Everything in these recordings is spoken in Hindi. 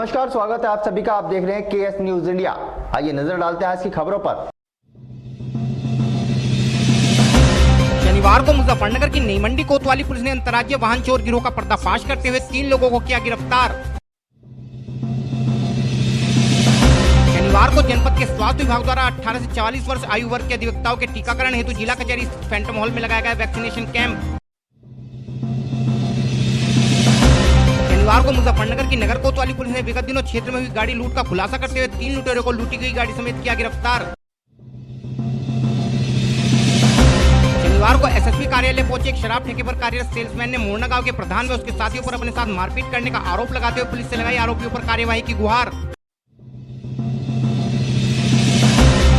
नमस्कार, स्वागत है आप सभी का। आप देख रहे हैं केएस न्यूज इंडिया। आइए नजर डालते हैं आज की खबरों पर। शनिवार को मुजफ्फरनगर की नई मंडी कोतवाली पुलिस ने अंतर्राज्यीय वाहन चोर गिरोह का पर्दाफाश करते हुए 3 लोगों को किया गिरफ्तार। शनिवार को जनपद के स्वास्थ्य विभाग द्वारा 18 से 44 वर्ष आयु वर्ग के अधिवक्ताओं के टीकाकरण हेतु जिला कचहरी फैंटम हॉल में लगाया गया वैक्सीनेशन कैंप। शनिवार को मुजफ्फरनगर की नगर कोतवाली पुलिस ने विगत दिनों क्षेत्र में हुई गाड़ी लूट का खुलासा करते हुए 3 लुटेरों को लूटी गई गाड़ी समेत किया गिरफ्तार। शनिवार को एसएसपी कार्यालय पहुंचे एक शराब ठेके पर कार्यरत सेल्समैन ने मोरना गांव के प्रधान व उसके साथियों पर अपने साथ मारपीट करने का आरोप लगाते हुए पुलिस से लगाई आरोपियों पर कार्यवाही की गुहार।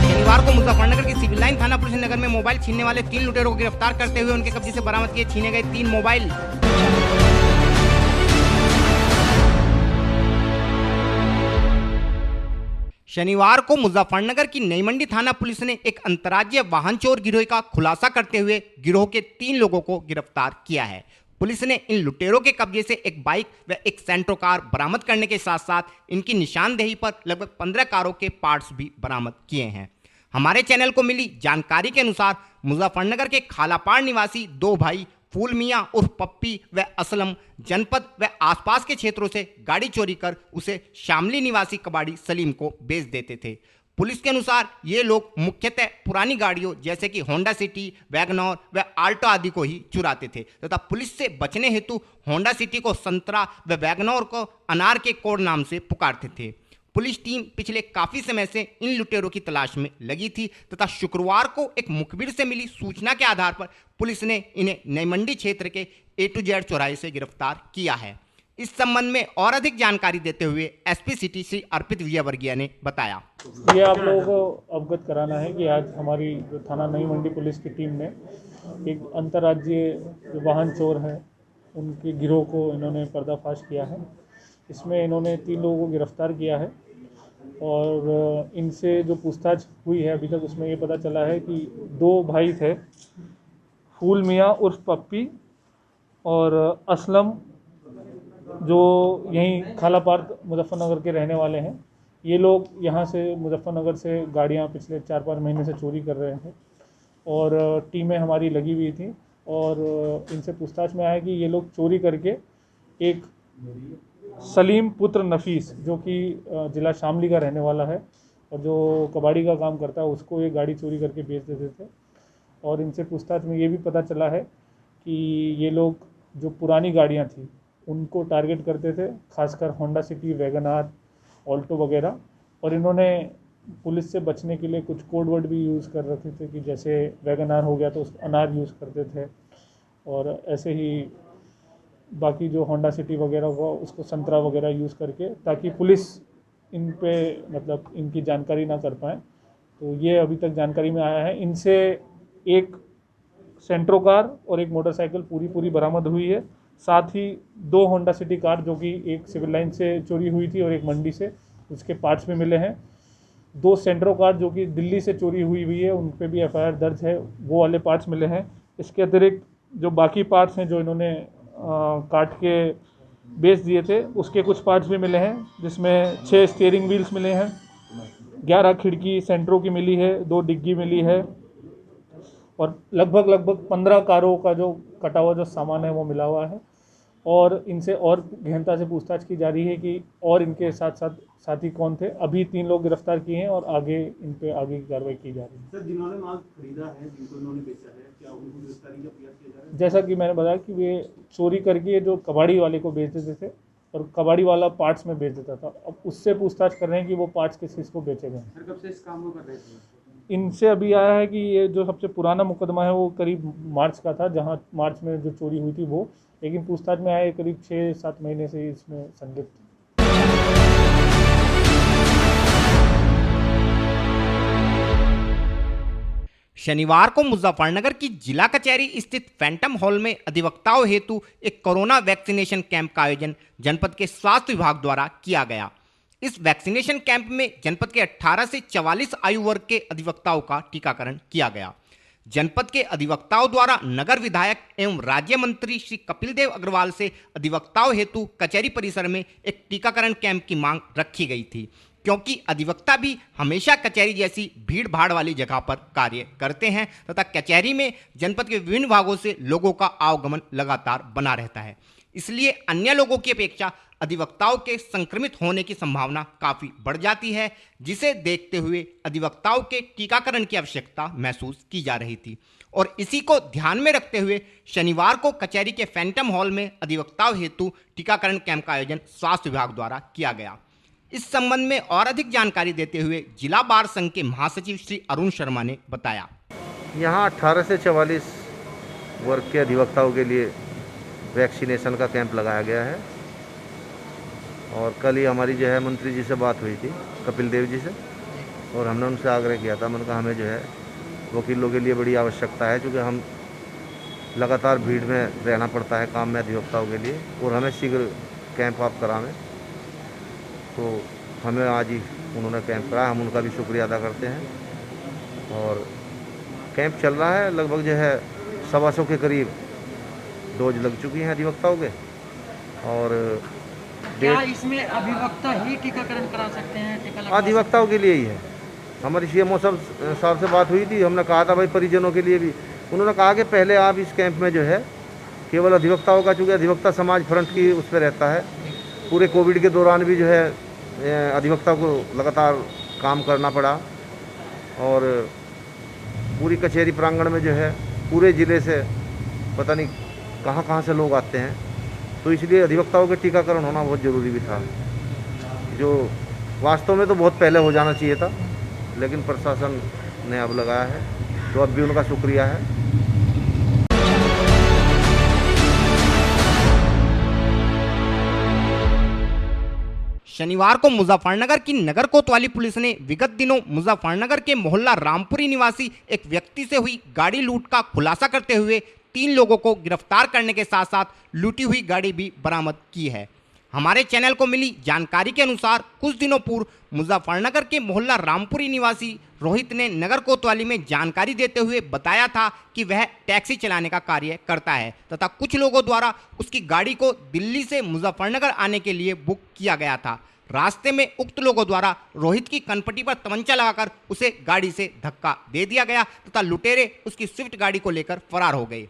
शनिवार को मुजफ्फरनगर की सिविल लाइन थाना पुलिस ने नगर में मोबाइल छीनने वाले 3 लुटेरों को गिरफ्तार करते हुए उनके कब्जे से बरामद किए छीने गए 3 मोबाइल। शनिवार को मुजफ्फरनगर की नई मंडी थाना पुलिस ने एक अंतर्राज्यीय वाहन चोर गिरोह का खुलासा करते हुए गिरोह के 3 लोगों को गिरफ्तार किया है। पुलिस ने इन लुटेरों के कब्जे से एक बाइक व एक सेंट्रो कार बरामद करने के साथ साथ इनकी निशानदेही पर लगभग 15 कारों के पार्ट्स भी बरामद किए हैं। हमारे चैनल को मिली जानकारी के अनुसार मुजफ्फरनगर के खालापाड़ निवासी 2 भाई फूल मियाँ उर्फ पप्पी व असलम जनपद व आसपास के क्षेत्रों से गाड़ी चोरी कर उसे शामली निवासी कबाड़ी सलीम को बेच देते थे। पुलिस के अनुसार ये लोग मुख्यतः पुरानी गाड़ियों जैसे कि होंडा सिटी, वैगनर व आल्टो आदि को ही चुराते थे तथा पुलिस से बचने हेतु होंडा सिटी को संतरा व वैगनर को अनार के कोड नाम से पुकारते थे। पुलिस टीम पिछले काफी समय से इन लुटेरों की तलाश में लगी थी तथा शुक्रवार को एक मुखबिर से मिली सूचना के आधार पर पुलिस ने इन्हें नई मंडी क्षेत्र के A to Z चौराहे से गिरफ्तार किया है। इस संबंध में और अधिक जानकारी देते हुए एसपी सिटी श्री अर्पित विजयवर्गीय ने बताया। ये आप लोगों को अवगत कराना है कि आज हमारी जो थाना नई मंडी पुलिस की टीम ने एक अंतर्राज्यीय जो वाहन चोर हैं उनके गिरोह को इन्होंने पर्दाफाश किया है। इसमें इन्होंने 3 लोगों को गिरफ्तार किया है और इनसे जो पूछताछ हुई है अभी तक उसमें ये पता चला है कि 2 भाई थे, फूल मियाँ उर्फ पप्पी और असलम, जो यहीं खालापाड़ मुजफ्फरनगर के रहने वाले हैं। ये लोग यहाँ से मुजफ्फरनगर से गाड़ियाँ पिछले 4-5 महीने से चोरी कर रहे हैं और टीमें हमारी लगी हुई थी और इनसे पूछताछ में आया कि ये लोग चोरी करके एक सलीम पुत्र नफीस जो कि ज़िला शामली का रहने वाला है और जो कबाड़ी का काम करता है उसको ये गाड़ी चोरी करके बेच देते थे। और इनसे पूछताछ में ये भी पता चला है कि ये लोग जो पुरानी गाड़ियां थी उनको टारगेट करते थे, खासकर होंडा सिटी, वैगनार, ऑल्टो वगैरह। और इन्होंने पुलिस से बचने के लिए कुछ कोड वर्ड भी यूज़ कर रखे थे कि जैसे वैगनार हो गया तो उस अनार यूज़ करते थे और ऐसे ही बाकी जो होंडा सिटी वगैरह हुआ उसको संतरा वगैरह यूज़ करके, ताकि पुलिस इन पे मतलब इनकी जानकारी ना कर पाए। तो ये अभी तक जानकारी में आया है। इनसे एक सेंट्रो कार और एक मोटरसाइकिल पूरी बरामद हुई है। साथ ही 2 होंडा सिटी कार जो कि एक सिविल लाइन से चोरी हुई थी और एक मंडी से, उसके पार्ट्स भी मिले हैं। 2 सेंट्रो कार जो कि दिल्ली से चोरी हुई है उन पर भी FIR दर्ज है, वो वाले पार्ट्स मिले हैं। इसके अतिरिक्त जो बाकी पार्ट्स हैं जो इन्होंने काट के बेच दिए थे उसके कुछ पार्ट्स भी मिले हैं, जिसमें 6 स्टीयरिंग व्हील्स मिले हैं, 11 खिड़की सेंट्रो की मिली है, 2 डिग्गी मिली है और लगभग 15 कारों का जो कटा हुआ जो सामान है वो मिला हुआ है। और इनसे और गहनता से पूछताछ की जा रही है कि और इनके साथ साथी कौन थे। अभी 3 लोग गिरफ्तार किए हैं और आगे इन पे आगे की कार्रवाई की जा रही है। सर, जिन्होंने माल खरीदा है, जिनको इन्होंने बेचा है, क्या उनको गिरफ्तारी का प्रयास किया जा रहा है? जैसा कि मैंने बताया कि वे चोरी करके जो कबाड़ी वाले को बेच देते थे और कबाड़ी वाला पार्ट्स में बेच देता था। अब उससे पूछताछ कर रहे हैं कि वो पार्ट्स किसको बेचे गए। सर, कब से इस काम को कर रहे थे? इनसे अभी आया है कि ये जो सबसे पुराना मुकदमा है वो करीब मार्च का था, जहां मार्च में जो चोरी हुई थी वो, लेकिन पूछताछ में आया करीब 6-7 महीने से इसमें संलिप्त। शनिवार को मुजफ्फरनगर की जिला कचहरी स्थित फैंटम हॉल में अधिवक्ताओं हेतु एक कोरोना वैक्सीनेशन कैंप का आयोजन जनपद के स्वास्थ्य विभाग द्वारा किया गया। इस वैक्सीनेशन कैंप में जनपद के 18 से 44 आयु वर्ग के अधिवक्ताओं का टीकाकरण किया गया। जनपद के अधिवक्ताओं द्वारा नगर विधायक एवं राज्य मंत्री श्री कपिल देव अग्रवाल से अधिवक्ताओं हेतु कचहरी परिसर में एक टीकाकरण कैंप की मांग रखी गई थी, क्योंकि अधिवक्ता भी हमेशा कचहरी जैसी भीड़ भाड़ वाली जगह पर कार्य करते हैं तथा कचहरी में जनपद के विभिन्न भागों से लोगों का आवागमन लगातार बना रहता है। इसलिए अन्य लोगों की अपेक्षा अधिवक्ताओं के संक्रमित होने की संभावना काफी बढ़ जाती है, जिसे देखते हुए अधिवक्ताओं के टीकाकरण की आवश्यकता महसूस की जा रही थी और इसी को ध्यान में रखते हुए शनिवार को कचहरी के फैंटम हॉल में अधिवक्ताओं हेतु टीकाकरण कैंप का आयोजन स्वास्थ्य विभाग द्वारा किया गया। इस संबंध में और अधिक जानकारी देते हुए जिला बार संघ के महासचिव श्री अरुण शर्मा ने बताया। यहाँ 18 से 44 वर्ग के अधिवक्ताओं के लिए वैक्सीनेशन का कैंप लगाया गया है और कल ही हमारी जो है मंत्री जी से बात हुई थी, कपिल देव जी से, और हमने उनसे आग्रह किया था। मैंने कहा हमें जो है वकीलों के लिए बड़ी आवश्यकता है, क्योंकि हम लगातार भीड़ में रहना पड़ता है काम में अधिवक्ताओं के लिए, और हमें शीघ्र कैंप आप करावें। तो हमें आज ही उन्होंने कैंप कराया, हम उनका भी शुक्रिया अदा करते हैं। और कैंप चल रहा है, लगभग जो है 125 के करीब डोज लग चुकी हैं अधिवक्ताओं के। और क्या इसमें अधिवक्ता ही टीकाकरण करा सकते हैं? टीका लगवा अधिवक्ताओं के लिए ही है। हमारी सीएमओ साहब से बात हुई थी, हमने कहा था भाई परिजनों के लिए भी। उन्होंने कहा कि पहले आप इस कैंप में जो है केवल अधिवक्ताओं का, चूँकि अधिवक्ता समाज फ्रंट की उस पर रहता है, पूरे कोविड के दौरान भी जो है अधिवक्ता को लगातार काम करना पड़ा और पूरी कचहरी प्रांगण में जो है पूरे ज़िले से पता नहीं कहाँ से लोग आते हैं, तो इसलिए अधिवक्ताओं के टीकाकरण होना बहुत ज़रूरी भी था, जो वास्तव में तो बहुत पहले हो जाना चाहिए था, लेकिन प्रशासन ने अब लगाया है, तो अब भी उनका शुक्रिया है। शनिवार को मुजफ्फरनगर की नगर कोतवाली पुलिस ने विगत दिनों मुजफ्फरनगर के मोहल्ला रामपुरी निवासी एक व्यक्ति से हुई गाड़ी लूट का खुलासा करते हुए 3 लोगों को गिरफ्तार करने के साथ साथ लूटी हुई गाड़ी भी बरामद की है। हमारे चैनल को मिली जानकारी के अनुसार कुछ दिनों पूर्व मुजफ्फरनगर के मोहल्ला रामपुरी निवासी रोहित ने नगर कोतवाली में जानकारी देते हुए बताया था कि वह टैक्सी चलाने का कार्य करता है तथा कुछ लोगों द्वारा उसकी गाड़ी को दिल्ली से मुजफ्फरनगर आने के लिए बुक किया गया था। रास्ते में उक्त लोगों द्वारा रोहित की कनपटी पर तमंचा लगाकर उसे गाड़ी से धक्का दे दिया गया तथा लुटेरे उसकी स्विफ्ट गाड़ी को लेकर फरार हो गए।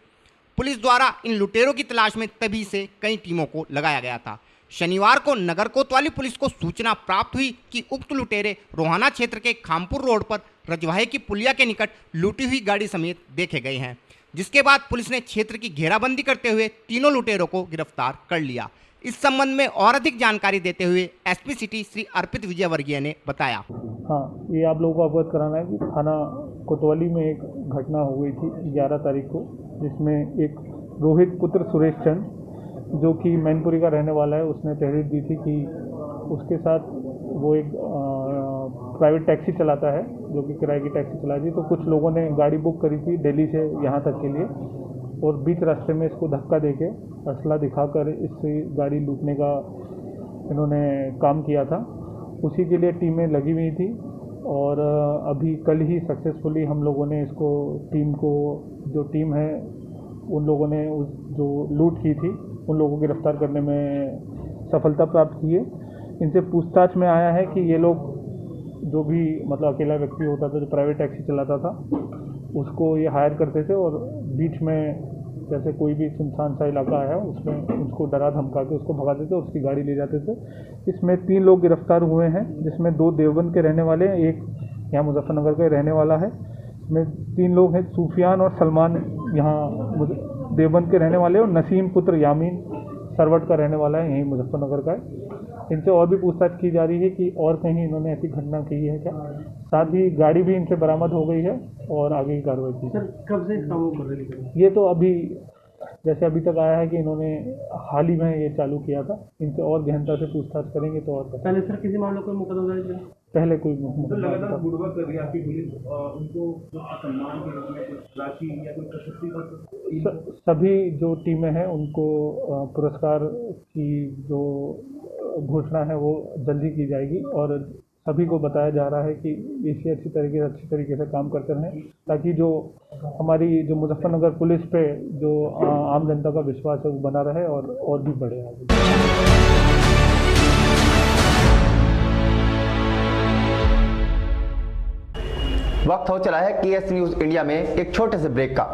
पुलिस द्वारा इन लुटेरों की तलाश में तभी से कई टीमों को लगाया गया था। शनिवार को नगर कोतवाली पुलिस को सूचना प्राप्त हुई कि उक्त लुटेरे रोहाना क्षेत्र के खामपुर रोड पर रजवाहे की पुलिया के निकट लूटी हुई गाड़ी समेत देखे गए हैं, जिसके बाद पुलिस ने क्षेत्र की घेराबंदी करते हुए तीनों लुटेरों को गिरफ्तार कर लिया। इस संबंध में और अधिक जानकारी देते हुए एसपी सिटी श्री अर्पित विजयवर्गीय ने बताया। हाँ, ये आप लोगों को अवगत कराना है कि थाना कोतवाली में एक घटना हो गई थी 11 तारीख को, जिसमें एक रोहित पुत्र सुरेश चंद, जो कि मैनपुरी का रहने वाला है, उसने तहरीर दी थी कि उसके साथ वो एक प्राइवेट टैक्सी चलाता है, जो कि किराए की टैक्सी चलाती है। तो कुछ लोगों ने गाड़ी बुक करी थी दिल्ली से यहाँ तक के लिए, और बीच रास्ते में इसको धक्का देके असला दिखाकर इससे गाड़ी लूटने का इन्होंने काम किया था। उसी के लिए टीमें लगी हुई थी और अभी कल ही सक्सेसफुली हम लोगों ने इसको जो टीम है उन लोगों ने जो लूट की थी उन लोगों को गिरफ्तार करने में सफलता प्राप्त की है। इनसे पूछताछ में आया है कि ये लोग जो भी मतलब अकेला व्यक्ति होता था जो प्राइवेट टैक्सी चलाता था, उसको ये हायर करते थे और बीच में जैसे कोई भी सुनसान सा इलाका है उसमें उसको डरा धमका के उसको भगाते थे और उसकी गाड़ी ले जाते थे। इसमें 3 लोग गिरफ्तार हुए हैं, जिसमें 2 देवबंद के रहने वाले हैं, एक यहाँ मुजफ्फरनगर का रहने वाला है। इसमें 3 लोग हैं, सूफियान और सलमान यहाँ देवबंद के रहने वाले, और नसीम पुत्र यामीन सरवट का रहने वाला है, यहीं मुजफ्फरनगर का है। इनसे और भी पूछताछ की जा रही है कि और कहीं इन्होंने ऐसी घटना की है क्या। साथ ही गाड़ी भी इनसे बरामद हो गई है और आगे की कार्रवाई की। सर कब से काम कर रहे हैं? ये तो अभी जैसे अभी तक आया है कि इन्होंने हाल ही में ये चालू किया था। इनसे और गहनता से पूछताछ करेंगे तो और पहले सर किसी मामले को मुकदमा दर्ज है? पहले कोई लगातार बुड़वा कर रही है आपकी पुलिस, उनको सम्मान के रूप में कुछ राशि या कोई प्रशस्ति सभी जो टीमें हैं उनको पुरस्कार की जो घोषणा है वो जल्दी की जाएगी और सभी को बताया जा रहा है कि इसी अच्छी तरीके से काम करते रहें, ताकि जो हमारी जो मुजफ्फरनगर पुलिस पे जो आम जनता का विश्वास है वो बना रहे और भी बढ़े आगे। वक्त हो चला है केएस न्यूज इंडिया में एक छोटे से ब्रेक का।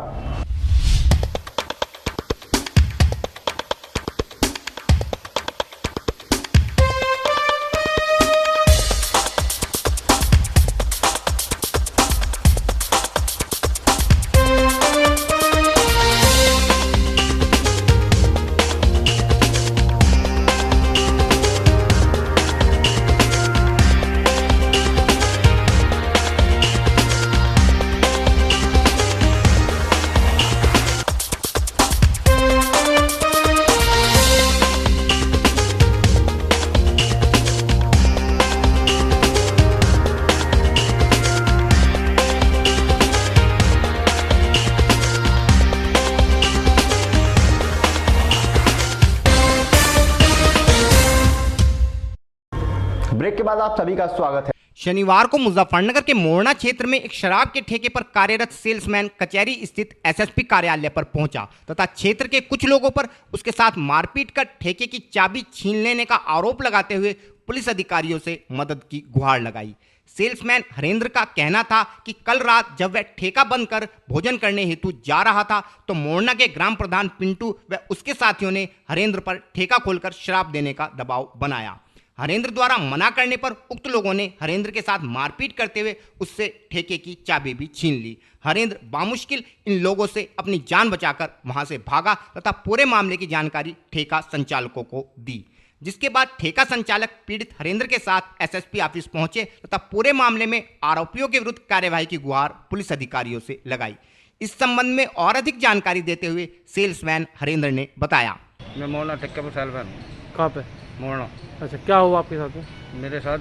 ब्रेक के बाद आप सभी का स्वागत है। शनिवार को मुजफ्फरनगर के मोरना क्षेत्र में एक शराब के ठेके पर कार्यरत सेल्समैन कचहरी स्थित एसएसपी कार्यालय पर पहुंचा तथा क्षेत्र के कुछ लोगों पर उसके साथ मारपीट कर ठेके की चाबी छीन लेने का आरोप लगाते हुए पुलिस अधिकारियों से मदद की गुहार लगाई। सेल्समैन हरेंद्र का कहना था कि कल रात जब वह ठेका बंद कर भोजन करने हेतु जा रहा था तो मोरना के ग्राम प्रधान पिंटू व उसके साथियों ने हरेंद्र पर ठेका खोलकर शराब देने का दबाव बनाया। हरेंद्र द्वारा मना करने पर उक्त लोगों ने हरेंद्र के साथ मारपीट करते हुए उससे ठेके की चाबी भी छीन ली। हरेंद्र बामुश्किल इन लोगों से अपनी जान बचाकर वहां से भागा तथा पूरे मामले की जानकारी ठेका संचालकों को दी, जिसके बाद ठेका संचालक पीड़ित हरेंद्र के साथ एसएसपी ऑफिस पहुंचे तथा पूरे मामले में आरोपियों के विरुद्ध कार्यवाही की गुहार पुलिस अधिकारियों से लगाई। इस संबंध में और अधिक जानकारी देते हुए सेल्समैन हरेंद्र ने बताया। मैं मोरना ठेके पर सेल्समैन। कहाँ पे? मोरना। अच्छा, क्या हुआ आपके साथ में? मेरे साथ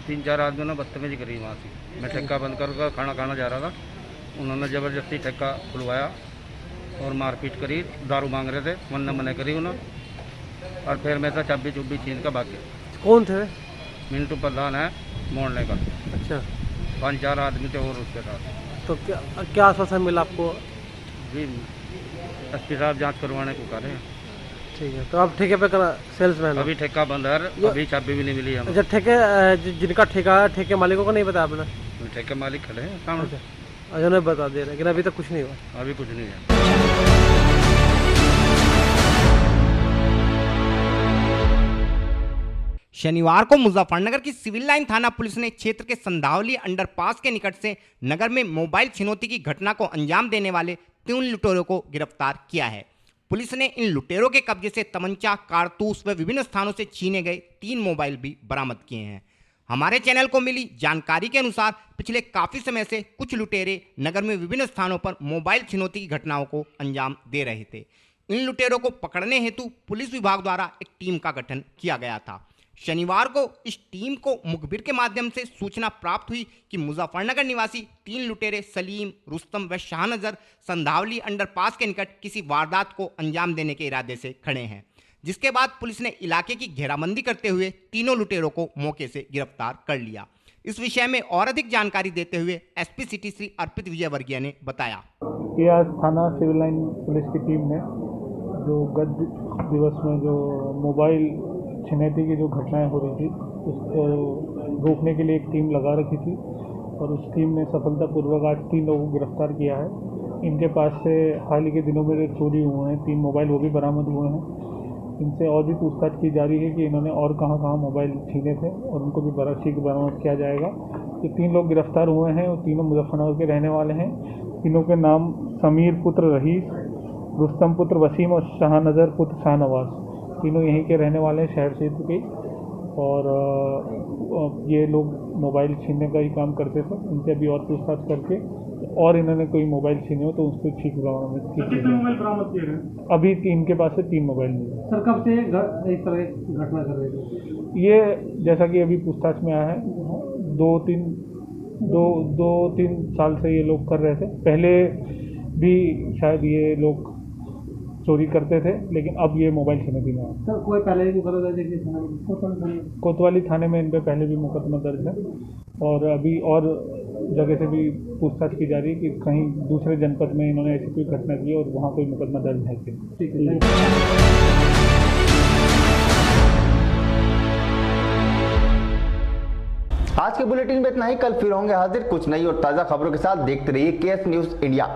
3-4 आदमियों ने बदतमीजी करी वहाँ से। मैं ठेका बंद कर खाना खाना जा रहा था, उन्होंने ज़बरदस्ती ठेका खुलवाया और मारपीट करी। दारू मांग रहे थे, मना करी उन्होंने और फिर मेरे से चाबी चुब्बी छीन का भाग गए। कौन थे? मिंटू प्रधान है मोड़ने का। अच्छा, 5-4 आदमी थे और उसके साथ। तो क्या आश्वासन मिला आपको? जी एसपी साहब जाँच करवाने को कह रहे हैं। ठीक है, तो आप ठेके पे सेल्समैन? अभी ठेका बंद है, अभी चाबी भी नहीं मिली हमें। अच्छा, जिनका ठेका है ठेके मालिकों को नहीं बताया आपने? ठेके मालिक खड़े हैं सामने। अच्छा, उन्हें बता दे रहे, लेकिन अभी तक कुछ नहीं हुआ? अभी कुछ नहीं है। शनिवार को मुजफ्फरनगर की सिविल लाइन थाना पुलिस ने क्षेत्र के संधावली अंडरपास के निकट से नगर में मोबाइल छिनौती की घटना को अंजाम देने वाले 3 लुटेरों को गिरफ्तार किया है। पुलिस ने इन लुटेरों के कब्जे से तमंचा, कारतूस व विभिन्न स्थानों से छीने गए 3 मोबाइल भी बरामद किए हैं। हमारे चैनल को मिली जानकारी के अनुसार पिछले काफी समय से कुछ लुटेरे नगर में विभिन्न स्थानों पर मोबाइल छिनौती की घटनाओं को अंजाम दे रहे थे। इन लुटेरों को पकड़ने हेतु पुलिस विभाग द्वारा एक टीम का गठन किया गया था। शनिवार को इस टीम को मुखबिर के माध्यम से सूचना प्राप्त हुई कि मुजफ्फरनगर निवासी 3 लुटेरे सलीम, रुस्तम व शाहनजर संधावली अंडरपास के निकट किसी वारदात को अंजाम देने के इरादे से खड़े हैं, जिसके बाद पुलिस ने इलाके की घेराबंदी करते हुए तीनों लुटेरों को मौके से गिरफ्तार कर लिया। इस विषय में और अधिक जानकारी देते हुए एसपी सिटी श्री अर्पित विजयवर्गीय ने बताया। ये आज थाना सिविल लाइन पुलिस की टीम ने जो गत दिवस में जो मोबाइल छिनौती की जो घटनाएं हो रही थी उसको रोकने के लिए एक टीम लगा रखी थी और उस टीम ने सफलतापूर्वक आज 3 लोगों को गिरफ्तार किया है। इनके पास से हाल ही के दिनों में जो चोरी हुए हैं 3 मोबाइल वो भी बरामद हुए हैं। इनसे और भी पूछताछ की जा रही है कि इन्होंने और कहां मोबाइल छीने थे और उनको भी शीघ्र बरामद किया जाएगा। जो 3 लोग गिरफ्तार हुए हैं वो तीनों मुजफ्फरनगर के रहने वाले हैं। तीनों के नाम समीर पुत्र रहीस, रुस्तम पुत्र वसीम और शाहनजर पुत्र शाहनवाज, तीनों यहीं के रहने वाले हैं, शहर क्षेत्र के। और ये लोग मोबाइल छीनने का ही काम करते थे। इनसे अभी और पूछताछ करके और इन्होंने कोई मोबाइल छीने हो तो उसको ठीक बरामद किए गए। अभी इनके पास से 3 मोबाइल मिले। सर, कब से इस तरह घटना कर रहे थे? ये जैसा कि अभी पूछताछ में आया है 2-3 साल से ये लोग कर रहे थे। पहले भी शायद ये लोग चोरी करते थे, लेकिन अब ये मोबाइल समिति में है। सर कोई पहले भी मुकदमा दर्ज है थाने में? कोतवाली थाने में इन पे पहले भी मुकदमा दर्ज है और अभी और जगह से भी पूछताछ की जा रही है कि कहीं दूसरे जनपद में इन्होंने ऐसी कोई घटना की और वहाँ कोई मुकदमा दर्ज है कि नहीं। ठीक है। आज के बुलेटिन में इतना ही। कल फिर होंगे हाजिर कुछ नई और ताजा खबरों के साथ। देखते रहिए केएस न्यूज इंडिया।